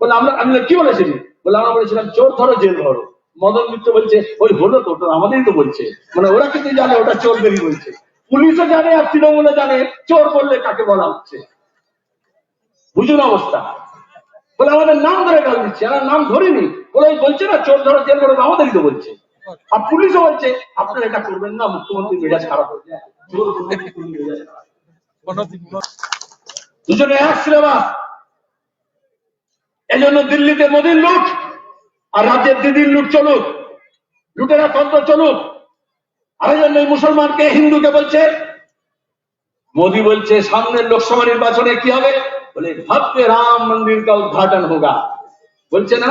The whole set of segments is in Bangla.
বলে আমি কি বলেছিলি? বলে আমরা বলেছিলাম চোর ধরো জেল ধরো। মদন মিত্র বলছে ওই হলো তো, ওটা আমাদেরই তো বলছে, মানে ওরা কিন্তু জানে ওটা চোরদেরই বলছে, পুলিশও জানে আর তৃণমূলও জানে চোর বললে কাকে বলা হচ্ছে। বুঝুন অবস্থা। বলে আমাদের নাম ধরে গাল দিচ্ছে, আমরা নাম ধরিনি, বলে ওই বলছে না চোর ধরো জেল ধরো, আমাদেরই তো বলছে। আর পুলিশও বলছে আপনারা এটা করবেন না, মুখ্যমন্ত্রী মেজাজ খারাপ হয়ে যায়। দুজনে এক সিলেবাস। এজন্য দিল্লিতে মোদির লুট আর রাজ্যের দিদির লুট চলুক, লুটেরা তন্ত্র চলুক। আর এই জন্য মুসলমানকে হিন্দুকে বলছে, মোদি বলছে সামনের লোকসভা নির্বাচনে কি হবে? বলে ভব্য রাম মন্দির কা উদ্ঘাটন হোগা। বলছে না?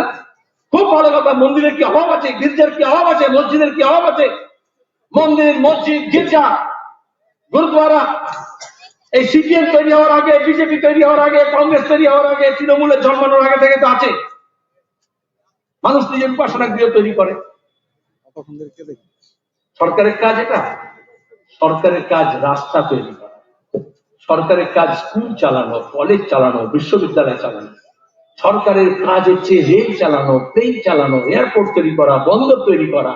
খুব ভালো কথা। মন্দিরের কি অভাব আছে? গির্জার কি অভাব আছে? মসজিদের কি অভাব আছে? মন্দির, মসজিদ, গির্জা, গুরুদ্বারা এই সিপিএম তৈরি হওয়ার আগে, বিজেপি তৈরি হওয়ার আগে, কংগ্রেস তৈরি হওয়ার আগে, তৃণমূলের জন্মানোর আগে থেকে তো আছে। মানুষ নিজের উপাসনা গৃহ তৈরি করে। সরকারের কাজ এটা? সরকারের কাজ রাস্তা তৈরি করা, সরকারের কাজ স্কুল চালানো, কলেজ চালানো, বিশ্ববিদ্যালয় চালানো। সরকারের কাজ হচ্ছে রেল চালানো, প্লেন চালানো, এয়ারপোর্ট তৈরি করা, বন্দর তৈরি করা,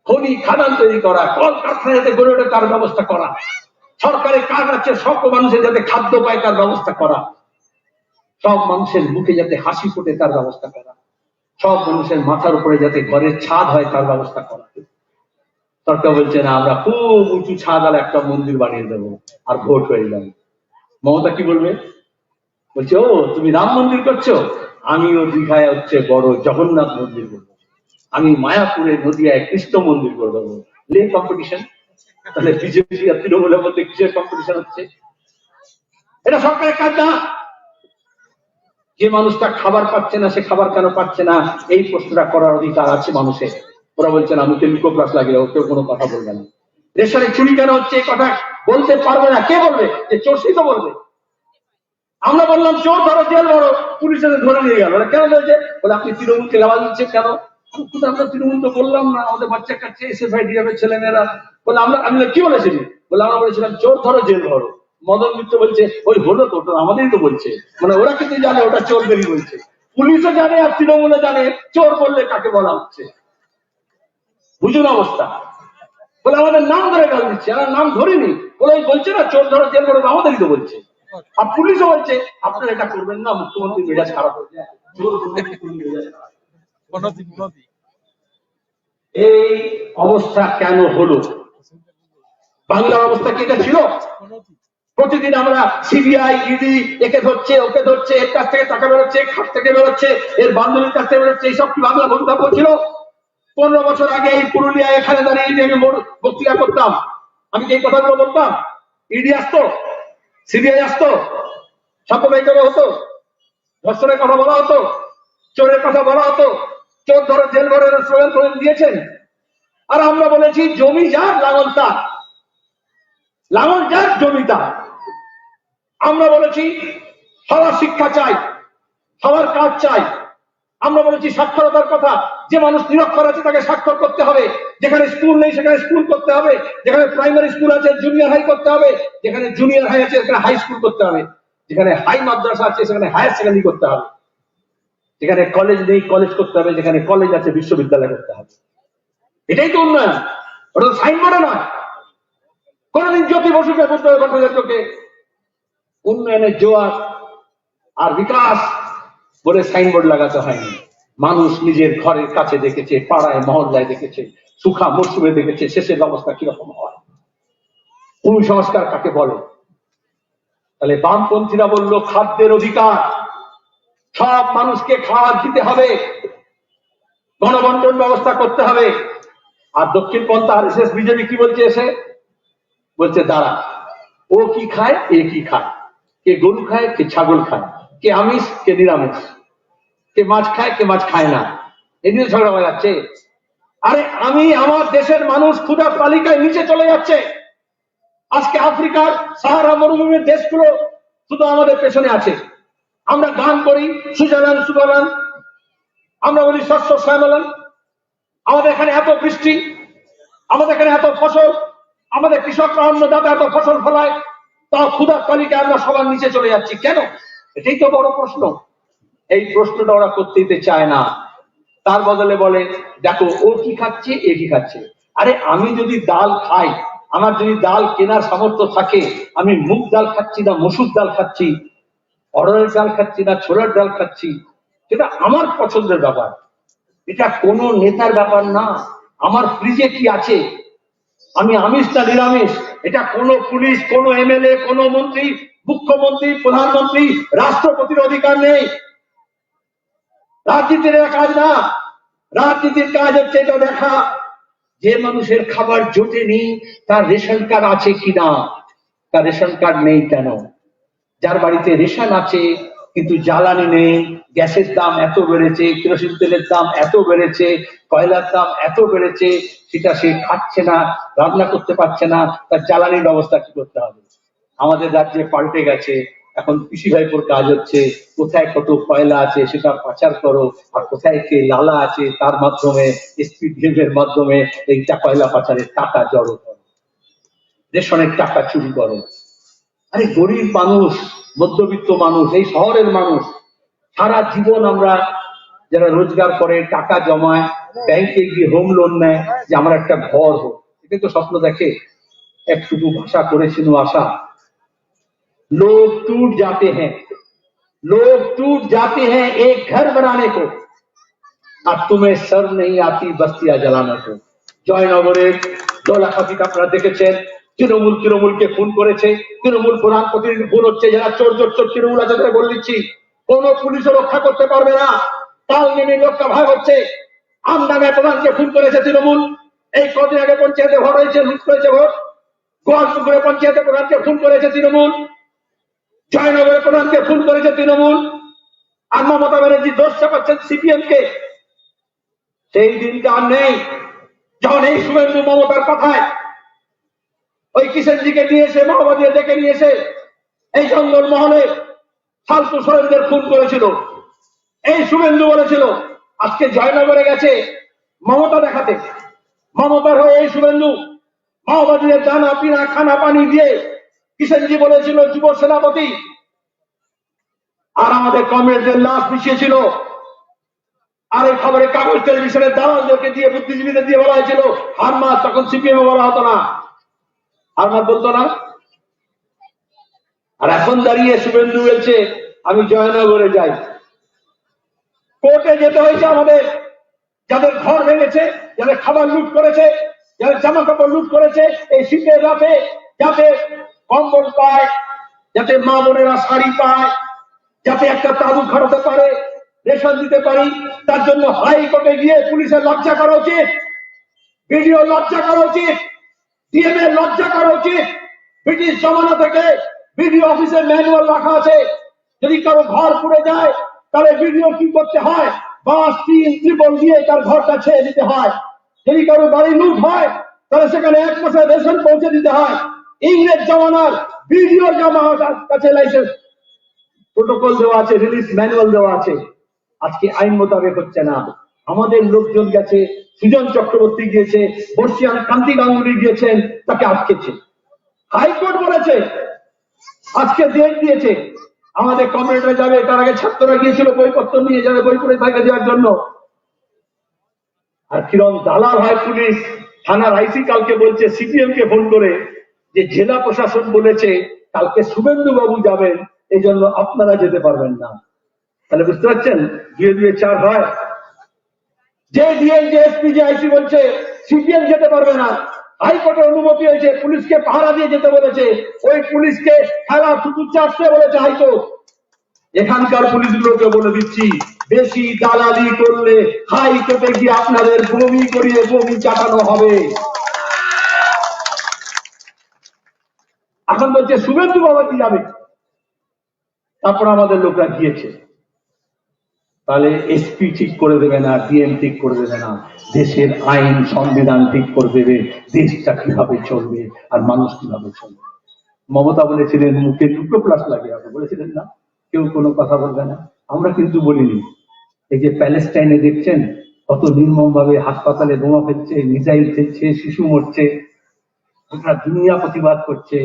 খনি খাদান তৈরি করা, কলকারখানা যাতে গড়ে ওঠে তার ব্যবস্থা করা। সরকারের কাজ হচ্ছে সব মানুষের যাতে খাদ্য পায় তার ব্যবস্থা করা, সব মানুষের মুখে যাতে হাসি ফোটে তার ব্যবস্থা করা, সব মানুষের মাথার উপরে যাতে ঘরের ছাদ হয় তার ব্যবস্থা করা। সরকার বলছে না আমরা খুব উঁচু ছাদ আর একটা মন্দির বানিয়ে দেবো আর ভোট হয়ে যাবে। মমতা কি বলবে? বলছে ও তুমি রাম মন্দির করছো, আমিও দীঘায় হচ্ছে বড় জগন্নাথ মন্দির করবো, আমি মায়াপুরে নদিয়ায় কৃষ্ণ মন্দির করে দেবো। লে কম্পিটিশন। তাহলে বিজেপি আর তৃণমূলের মধ্যে কিসের কম্পিটিশন হচ্ছে? এটা সরকারের কাজ না। যে মানুষটা খাবার পাচ্ছে না সে খাবার কেন পাচ্ছে না এই প্রশ্নটা করার অধিকার আছে মানুষের। ওরা বলছেন আমি তো লিকো ক্লাস লাগিয়ে কেউ কোনো কথা বলবে না। রেশনে চুরি কেন হচ্ছে এই কথা বলতে পারবে না। কে বলবে? যে চোরসি তো বলবে। আমরা বললাম চোর ধরো জেল ধরো, পুলিশ ধরে নিয়ে গেল। ওরা কেন বলছে? বলে আপনি তৃণমূলকে গালাগাল দিচ্ছেন কেন? আমরা তৃণমূল তো বললাম না, আমাদের বাচ্চা কাচ্চা এসএফআই ডিএফের ছেলেমেয়েরা। বলে আমি কি বলেছিলি? বলে আমরা বলেছিলাম চোর ধরো জেল ধরো। মদন মিত্র বলছে ওই হলো তো, ওটা আমাদেরই তো বলছে, মানে ওরা কিন্তু জানে ওটা চোরদেরই বলছে, পুলিশও জানে আর তৃণমূলও জানে চোর বললে কাকে বলা হচ্ছে। বুঝুন অবস্থা। বলে আমাদের নাম ধরে গাল দিচ্ছে, আমরা নাম ধরিনি, বলে ওই বলছে না চোর ধরো জেল ধরো, আমাদেরই তো বলছে। আর পুলিশও বলছে আপনারা এটা করবেন না, মুখ্যমন্ত্রী মেজাজ খারাপ হয়ে যায়। এই অবস্থা কেন হলো? বাংলার অবস্থা কি এটা ছিল? প্রতিদিন আমরা সিবিআই ইডি একে ধরছে ওকে ধরছে, এর কাছ থেকে টাকা বেরোচ্ছে, খাট থেকে বেরোচ্ছে, এর বান্ধবীর কাছ থেকে বেরোচ্ছে, এইসব কি বাংলা ভূমিকা ছিল? 15 বছর আগে এই পুরুলিয়া এখানে দাঁড়িয়ে আমি বক্তৃতা করতাম, আমি এই কথাগুলো বলতাম, ইডি আসতো, সিবিআই আসতো, সাম্প্রদায়িক হতো, ধর্ষণের কথা বলা হতো, চোরের কথা বলা হতো, চোর ধরে জেল ভরে স্লোগান করে দিয়েছেন। আর আমরা বলেছি জমি যার লাঙল তার, লাঙল যার জমি তার। আমরা বলেছি সবার শিক্ষা চাই, সবার কাজ চাই। আমরা বলেছি সাক্ষরতার কথা, যে মানুষ নিরক্ষর আছে তাকে স্বাক্ষর করতে হবে, যেখানে স্কুল নেই সেখানে স্কুল করতে হবে, যেখানে প্রাইমারি স্কুল আছে জুনিয়র হাই করতে হবে, যেখানে জুনিয়র হাই আছে সেখানে হাই স্কুল করতে হবে, যেখানে হাই মাদ্রাসা আছে সেখানে হায়ার সেকেন্ডারি করতে হবে, যেখানে কলেজ নেই কলেজ করতে হবে, যেখানে কলেজ আছে বিশ্ববিদ্যালয় করতে হবে। এটাই তো উন্নয়ন, ওটা তো সাইনবোর্ডে নয়। কোনদিন জ্যোতি বসুকে ভট্টাচার্যকে উন্নয়নের জোয়ার আর বিকাশ বলে সাইনবোর্ড লাগাতে হয়নি। মানুষ নিজের ঘরের কাছে দেখেছে, পাড়ায় মহল্লায় দেখেছে, সুখা মরশুমে দেখেছে শেষের অবস্থা কিরকম হয়। কুসংস্কার কাকে বলে? তাহলে বামপন্থীরা বলল খাদ্যের অধিকার, সব মানুষকে খাবার দিতে হবে, গণবন্টন ব্যবস্থা করতে হবে। আর দক্ষিণপন্থা আরএসএস বিজেপি কি বলছে? এসে বলছে দাঁড়া, ও কি খায় এ কি খায়, কে গরু খায় কে ছাগল খায়, কে আমিষ কে নিরামিষ, কে মাছ খায় কে মাছ খায় না, এই নিয়ে ঝগড়া হয়ে যাচ্ছে। আরে আমি আমার দেশের মানুষ ক্ষুধার তালিকায় নিচে চলে যাচ্ছে। আজকে আফ্রিকার সাহারা মরুভূমির দেশগুলো শুধু আমাদের পেছনে আছে। আমরা গান করি সুজলান সুফলান, আমরা বলি শস্য শ্যামলান, আমাদের এখানে এত বৃষ্টি, আমাদের এখানে এত ফসল, আমাদের কৃষকরা অন্নদাতা এত ফসল ফলায়, তাও ক্ষুধার তালিকায় আমরা সবার নিচে চলে যাচ্ছি কেন? এটাই তো বড় প্রশ্ন। এই প্রশ্নটা ওরা করতে দিতে চায় না। তার বদলে বলে দেখো ও কি খাচ্ছে, এ কি খাচ্ছে। আরে আমি যদি ডাল খাই, আমার যদি ডাল কেনার সামর্থ্য থাকে, আমি মুগ ডাল খাচ্ছি না মসুর ডাল খাচ্ছি, অড়হরের ডাল খাচ্ছি না ছোলার ডাল খাচ্ছি, সেটা আমার পছন্দের ব্যাপার। এটা কোনো নেতার ব্যাপার না। আমার ফ্রিজে কি আছে, আমি আমিষ না নিরামিষ, এটা কোনো পুলিশ, কোনো এমএলএ, কোনো মন্ত্রী, মুখ্যমন্ত্রী, প্রধানমন্ত্রী, রাষ্ট্রপতির অধিকার নেই। রাজনীতির কাজ না। রাজনীতির কাজ হচ্ছে এটা দেখা যে মানুষের খাবার জোটেনি তার রেশন কার্ড আছে কিনা, তার রেশন কার্ড নেই কেন। যার বাড়িতে রেশন আছে কিন্তু জ্বালানি নেই, গ্যাসের দাম এত বেড়েছে, কেরোসিন তেলের দাম এত বেড়েছে, কয়লার দাম এত বেড়েছে, সেটা সে খাচ্ছে না, রান্না করতে পারছে না, তার জ্বালানির ব্যবস্থা কি করতে হবে। আমাদের রাজ্যে পাল্টে গেছে, এখন কৃষি ভাইপোর কাজ হচ্ছে কোথায় কত কয়লা আছে সেটা পাচার করো, আর কোথায় কে লালা আছে তার মাধ্যমে এসপিডিএম মাধ্যমে এইটা কয়লা পাচারের টাকা জড়ো করো, রেশনের টাকা চুরি করো। আরে গরিব মানুষ, মধ্যবিত্ত মানুষ, এই শহরের মানুষ, সারা জীবন আমরা যারা রোজগার করে টাকা জমায়, ব্যাংকে গিয়ে হোম লোন নেয় যে আমার একটা ঘর হোক, এটা তো স্বপ্ন দেখে। একটুকু ভাষা করেছিল আশা, लोग टूट जाते हैं, लोग टूट जाते हैं एक घर बनाने को, আর तुम्हें शर्म नहीं आती बस्तियां जलाने को। জয়নগরের দোলাখাতিটা আপনারা দেখেছেন, তৃণমূলকে খুন করেছে, তৃণমূল প্রধান প্রতিনিধি খুন হচ্ছে, যারা চোর তৃণমূল আছে তাদের বলে দিচ্ছি কোন পুলিশও রক্ষা করতে পারবে না। তাল নেমে লোকটা ভাগ হচ্ছে। আমডাঙ্গায় প্রধানকে খুন করেছে তৃণমূল, এই কদিন আগে পঞ্চায়েতে ভোট হয়েছে, লুট করেছে ভোট। গোয়ালপুকুরে পঞ্চায়েতে প্রধানকে খুন করেছে তৃণমূল, জয়নগরের প্রধানকে খুন করেছে তৃণমূল, আর মমতা ব্যানার্জি দোষ চাপাচ্ছেন সিপিএম কে। সেই দিনটা আর নেই যখন এই শুভেন্দু মমতার কথায় ওই কিষেনজিকে নিয়ে এসে মাওবাদী ডেকে নিয়ে এসে এই জঙ্গল মহলে ফালতু সোরেনদের খুন করেছিল। এই শুভেন্দু বলেছিল আজকে জয়নগরে গেছে মমতা দেখাতে, মমতার হয়ে এই শুভেন্দু মাওবাদীদের দানা পিনা খানা পানি দিয়ে কিষেনজি বলেছিল যুব সেনাপতি, আর আমাদের কমরেডদের লাশ মিশিয়েছিল। আর এই খবরে কাগজ টেলিভিশনের দালালদেরকে দিয়ে, বুদ্ধিজীবীদের দিয়ে বলা হয়েছিল হারমাত, তখন সিপিএম বলা হতো না, হারমাত বলতো না। আর এখন দাঁড়িয়ে শুভেন্দু বলছে আমি জয়নগরে যাই। কোর্টে যেতে হয়েছে আমাদের, যাদের ঘর ভেঙেছে, যাদের খাবার লুট করেছে, যাদের জামা কাপড় লুট করেছে, এই শীতের রাতে যাতে কম্বল পায়, যাতে মা বোনেরা শাড়ি পায়, যাতে একটা তাবু খাটাতে পারে, রেশন দিতে পারি, তার জন্য হাইকোর্টে গিয়ে পুলিশের লজ্জা করা উচিত, বিডিও লজ্জা করা উচিত, ডিএম এর লজ্জা করা উচিত। ব্রিটিশ জমানা থেকে বিডিও অফিসের ম্যানুয়াল রাখা আছে, যদি কারো ঘর পুড়ে যায় তাহলে বিডিও কি করতে হয়, বাঁশ টিন ত্রিপল দিয়ে তার ঘরটা ছেড়ে দিতে হয়। যদি কারো বাড়ি লুট হয় তাহলে সেখানে 1 মাসের রেশন পৌঁছে দিতে হয়। ইংরেজ জমানার বিডিও জমা কাছে লাইসেন্স প্রোটোকল দেওয়া আছে, রিলিজ ম্যানুয়াল দেওয়া আছে। আজকে আইন মোতাবেক হচ্ছে না। আমাদের লোকজন গেছে, সুজন চক্রবর্তী গিয়েছে, বর্ষিয়ান কান্তি গাঙ্গুলি গিয়েছেন, তাকে আটকেছে। হাইকোর্ট বলেছে, আজকে ডেট দিয়েছে আমাদের কমরেডরা যাবে, তার আগে ছাত্ররা গিয়েছিল বইপত্র নিয়ে যাবে বই পড়ে থাকে দেওয়ার জন্য। আর কিরম দালাল হয় পুলিশ, থানার আইসি কালকে বলছে সিপিএম কে ফোন করে যে জেলা প্রশাসন বলেছে কালকে শুভেন্দু বাবু যাবেন, এই জন্য আপনারা যেতে পারবেন না। তাহলে বুঝতে পারছেন 2 2 4 হয়। যে ডিএম যে এসপি যে আইসি বলছে সিপিএম যেতে পারবে না, হাইকোর্টের অনুমতি হয়েছে, পুলিশকে পাহারা দিয়ে যেতে বলেছে, ওই পুলিশকে খেলা শুধু চাষতে বলেছে হাইকোর্ট। এখানকার পুলিশগুলোকে বলে দিচ্ছি বেশি দালালি করলে হাইকোর্টে গিয়ে আপনাদের বমি করিয়ে বমি চাটানো হবে। এখন বলছে শুভেন্দু বাবাজি যাবে, তারপর আমাদের লোকরা গিয়েছে। তাহলে এসপি ঠিক করে দেবে না, ডিএম ঠিক করে দেবে না, দেশের আইন সংবিধান ঠিক করে দেবে দেশটা কিভাবে চলবে আর মানুষ কিভাবে চলবে। মমতা বলেছিলেন মুখে 2 প্লাস লাগিয়ে রাখো, বলেছিলেন না, কেউ কোনো কথা বলবে না। আমরা কিন্তু বলিনি। এই যে প্যালেস্টাইনে দেখছেন কত নির্মম ভাবে হাসপাতালে বোমা ফেলছে, মিসাইল ফেলছে, শিশু মরছে, গোটা দুনিয়া প্রতিবাদ করছে।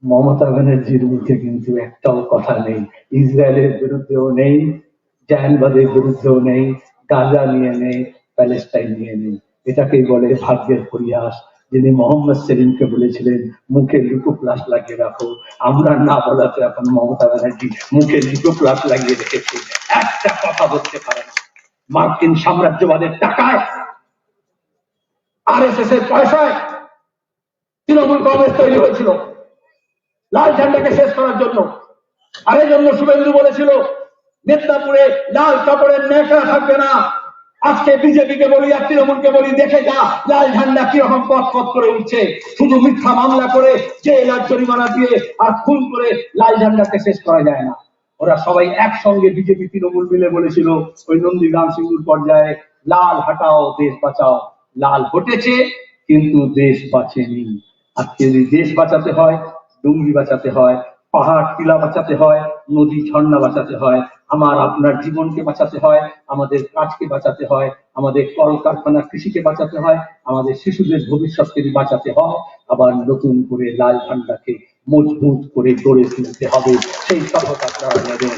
মমতা ব্যানার্জির মুখে কিন্তু একটাও কথা নেই, ইসরায়েলের বিরুদ্ধেও নেই, জায়নবাদের বিরুদ্ধেও নেই, গাজা নিয়ে নেই, প্যালেস্টাইন নিয়ে নেই। এটাকেই বলে ভাগ্যের পরিহাস। যিনি মোহাম্মদ সেলিমকে বলেছিলেন মুখে লুকো প্লাস লাগিয়ে রাখো, আমরা না বলাতে এখন মমতা ব্যানার্জি মুখে লুকো প্লাস লাগিয়ে রেখেছে, একটা কথা বলতে পারে না। মার্কিন সাম্রাজ্যবাদের টাকায়, আরএসএস এর পয়সায় তৃণমূল কংগ্রেস তৈরি হয়েছিল লাল ঝান্ডাকে শেষ করার জন্য। আর এই জন্য শুভেন্দু বলেছিল মেদিনীপুরে লাল কাপড়ের নেশা থাকবে না। আজকে বিজেপিকে বলি আর তৃণমূলকে বলি, দেখে যা লাল ঝান্ডা কিরকম পথ পথ করে উঠছে। শুধু মিথ্যা মামলা করে জেল আর জরিমানা দিয়ে আর খুন করে লাল ঝান্ডাকে শেষ করা যায় না। ওরা সবাই একসঙ্গে বিজেপি তৃণমূল মিলে বলেছিল ওই নন্দীগ্রাম সিঙ্গুর পর্যায়ে, লাল হাটাও দেশ বাঁচাও। লাল ঘটেছে কিন্তু দেশ বাঁচেনি। আজকে যদি দেশ বাঁচাতে হয়, ডুঙ্গি বাঁচাতে হয়, পাহাড় টিলা বাঁচাতে হয়, নদী ঝর্ণা বাঁচাতে হয়, আমার আপনার জীবনকে বাঁচাতে হয়, আমাদের কাজকে বাঁচাতে হয়, আমাদের কলকারখানা কৃষিকে বাঁচাতে হয়, আমাদের শিশুদের ভবিষ্যৎকে বাঁচাতে হয়, আবার নতুন করে লাল ঝান্ডাকে মজবুত করে গড়ে তুলতে হবে। সেই শপথ আপনারা নেবেন।